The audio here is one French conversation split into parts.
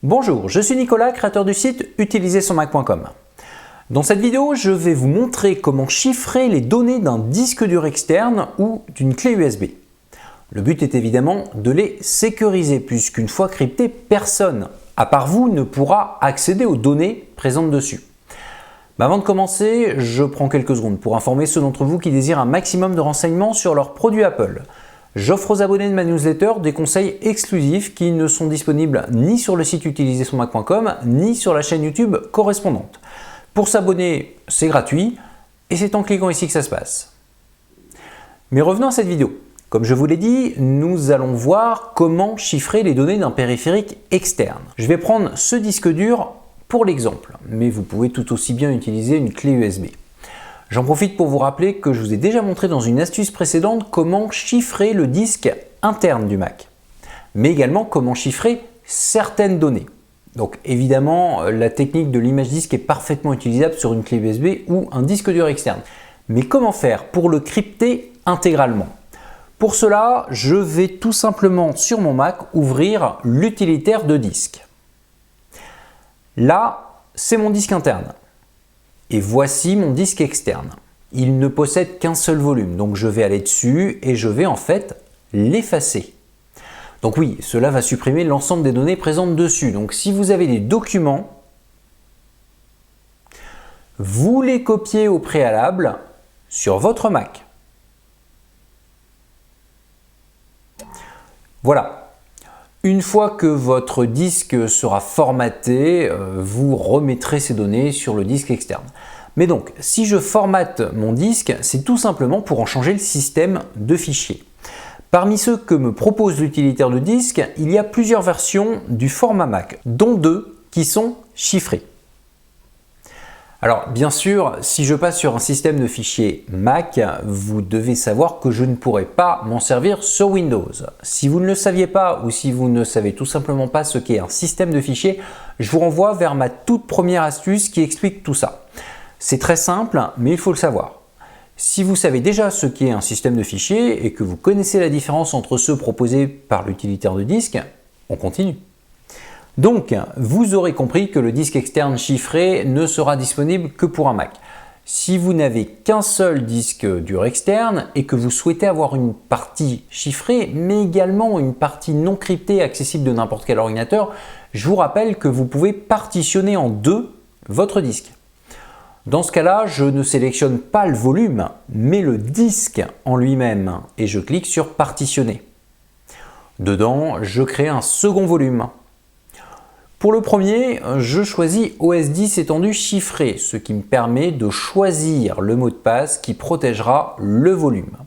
Bonjour, je suis Nicolas, créateur du site utilisersonmac.com. Dans cette vidéo, je vais vous montrer comment chiffrer les données d'un disque dur externe ou d'une clé USB. Le but est évidemment de les sécuriser puisqu'une fois cryptées, personne, à part vous, ne pourra accéder aux données présentes dessus. Mais avant de commencer, je prends quelques secondes pour informer ceux d'entre vous qui désirent un maximum de renseignements sur leurs produits Apple. J'offre aux abonnés de ma newsletter des conseils exclusifs qui ne sont disponibles ni sur le site utilisersonmac.com ni sur la chaîne YouTube correspondante. Pour s'abonner, c'est gratuit et c'est en cliquant ici que ça se passe. Mais revenons à cette vidéo. Comme je vous l'ai dit, nous allons voir comment chiffrer les données d'un périphérique externe. Je vais prendre ce disque dur pour l'exemple, mais vous pouvez tout aussi bien utiliser une clé USB. J'en profite pour vous rappeler que je vous ai déjà montré dans une astuce précédente comment chiffrer le disque interne du Mac, mais également comment chiffrer certaines données. Donc évidemment, la technique de l'image disque est parfaitement utilisable sur une clé USB ou un disque dur externe. Mais comment faire pour le crypter intégralement? Pour cela, je vais tout simplement sur mon Mac ouvrir l'utilitaire de disque. Là, c'est mon disque interne. Et voici mon disque externe. Il ne possède qu'un seul volume, donc je vais aller dessus et je vais en fait l'effacer. Donc oui, cela va supprimer l'ensemble des données présentes dessus. Donc si vous avez des documents, vous les copiez au préalable sur votre Mac. Voilà. Une fois que votre disque sera formaté, vous remettrez ces données sur le disque externe. Mais donc, si je formate mon disque, c'est tout simplement pour en changer le système de fichiers. Parmi ceux que me propose l'utilitaire de disque, il y a plusieurs versions du format Mac, dont deux qui sont chiffrées. Alors bien sûr, si je passe sur un système de fichiers Mac, vous devez savoir que je ne pourrai pas m'en servir sur Windows. Si vous ne le saviez pas ou si vous ne savez tout simplement pas ce qu'est un système de fichiers, je vous renvoie vers ma toute première astuce qui explique tout ça. C'est très simple, mais il faut le savoir. Si vous savez déjà ce qu'est un système de fichiers et que vous connaissez la différence entre ceux proposés par l'utilitaire de disque, on continue. Donc, vous aurez compris que le disque externe chiffré ne sera disponible que pour un Mac. Si vous n'avez qu'un seul disque dur externe et que vous souhaitez avoir une partie chiffrée, mais également une partie non cryptée accessible de n'importe quel ordinateur, je vous rappelle que vous pouvez partitionner en deux votre disque. Dans ce cas-là, je ne sélectionne pas le volume, mais le disque en lui-même et je clique sur partitionner. Dedans, je crée un second volume. Pour le premier, je choisis OS 10 étendu chiffré, ce qui me permet de choisir le mot de passe qui protégera le volume.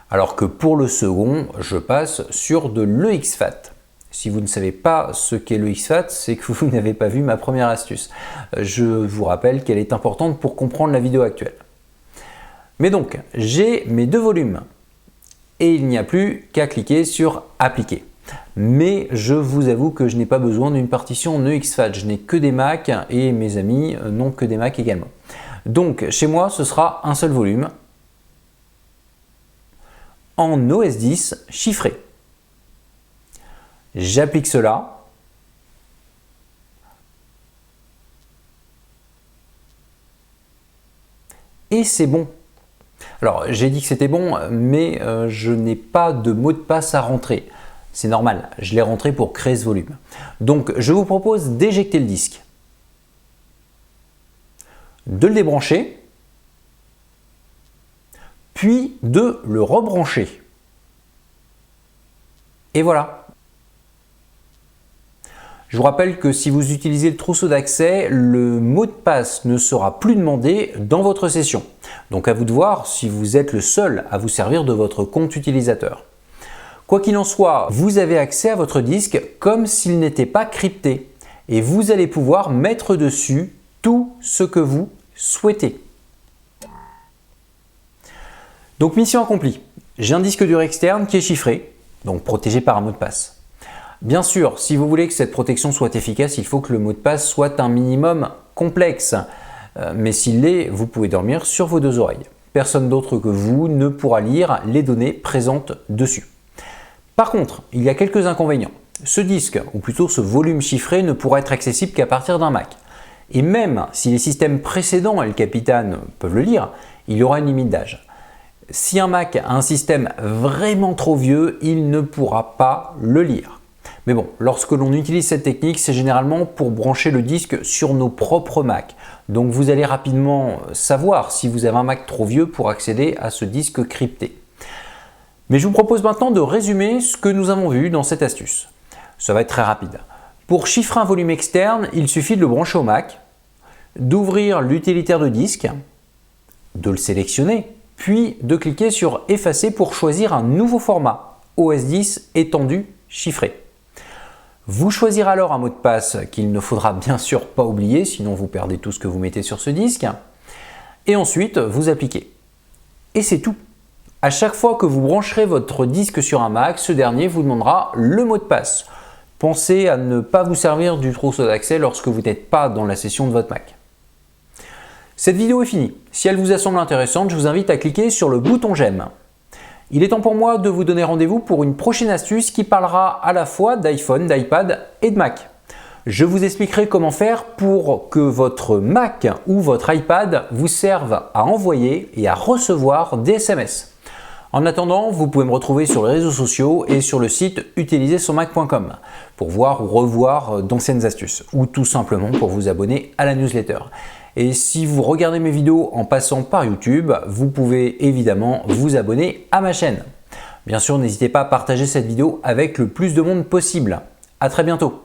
Alors que pour le second, je passe sur de l'EXFAT. Si vous ne savez pas ce qu'est l'EXFAT, c'est que vous n'avez pas vu ma première astuce. Je vous rappelle qu'elle est importante pour comprendre la vidéo actuelle. Mais donc, j'ai mes deux volumes et il n'y a plus qu'à cliquer sur Appliquer. Mais je vous avoue que je n'ai pas besoin d'une partition en EXFAT, je n'ai que des Mac et mes amis n'ont que des Mac également. Donc chez moi ce sera un seul volume en OS 10 chiffré. J'applique cela. Et c'est bon. Alors j'ai dit que c'était bon, mais je n'ai pas de mot de passe à rentrer. C'est normal, je l'ai rentré pour créer ce volume. Donc je vous propose d'éjecter le disque, de le débrancher, puis de le rebrancher. Et voilà. Je vous rappelle que si vous utilisez le trousseau d'accès, le mot de passe ne sera plus demandé dans votre session. Donc à vous de voir si vous êtes le seul à vous servir de votre compte utilisateur. Quoi qu'il en soit, vous avez accès à votre disque comme s'il n'était pas crypté et vous allez pouvoir mettre dessus tout ce que vous souhaitez. Donc mission accomplie. J'ai un disque dur externe qui est chiffré, donc protégé par un mot de passe. Bien sûr, si vous voulez que cette protection soit efficace, il faut que le mot de passe soit un minimum complexe. Mais s'il l'est, vous pouvez dormir sur vos deux oreilles. Personne d'autre que vous ne pourra lire les données présentes dessus. Par contre, il y a quelques inconvénients. ce disque, ou plutôt ce volume chiffré, ne pourra être accessible qu'à partir d'un Mac. Et même si les systèmes précédents El Capitan peuvent le lire, il y aura une limite d'âge. Si un Mac a un système vraiment trop vieux, il ne pourra pas le lire. Mais bon, lorsque l'on utilise cette technique, c'est généralement pour brancher le disque sur nos propres Mac. Donc vous allez rapidement savoir si vous avez un Mac trop vieux pour accéder à ce disque crypté. Mais je vous propose maintenant de résumer ce que nous avons vu dans cette astuce. Ça va être très rapide. Pour chiffrer un volume externe, il suffit de le brancher au Mac, d'ouvrir l'utilitaire de disque, de le sélectionner, puis de cliquer sur Effacer pour choisir un nouveau format, OS 10 étendu chiffré. Vous choisirez alors un mot de passe qu'il ne faudra bien sûr pas oublier, sinon vous perdez tout ce que vous mettez sur ce disque. Et ensuite, vous appliquez. Et c'est tout. À chaque fois que vous brancherez votre disque sur un Mac, ce dernier vous demandera le mot de passe. Pensez à ne pas vous servir du trousseau d'accès lorsque vous n'êtes pas dans la session de votre Mac. Cette vidéo est finie. Si elle vous a semblé intéressante, je vous invite à cliquer sur le bouton j'aime. Il est temps pour moi de vous donner rendez-vous pour une prochaine astuce qui parlera à la fois d'iPhone, d'iPad et de Mac. Je vous expliquerai comment faire pour que votre Mac ou votre iPad vous serve à envoyer et à recevoir des SMS. En attendant, vous pouvez me retrouver sur les réseaux sociaux et sur le site utilisersonmac.com pour voir ou revoir d'anciennes astuces ou tout simplement pour vous abonner à la newsletter. Et si vous regardez mes vidéos en passant par YouTube, vous pouvez évidemment vous abonner à ma chaîne. Bien sûr, n'hésitez pas à partager cette vidéo avec le plus de monde possible. À très bientôt.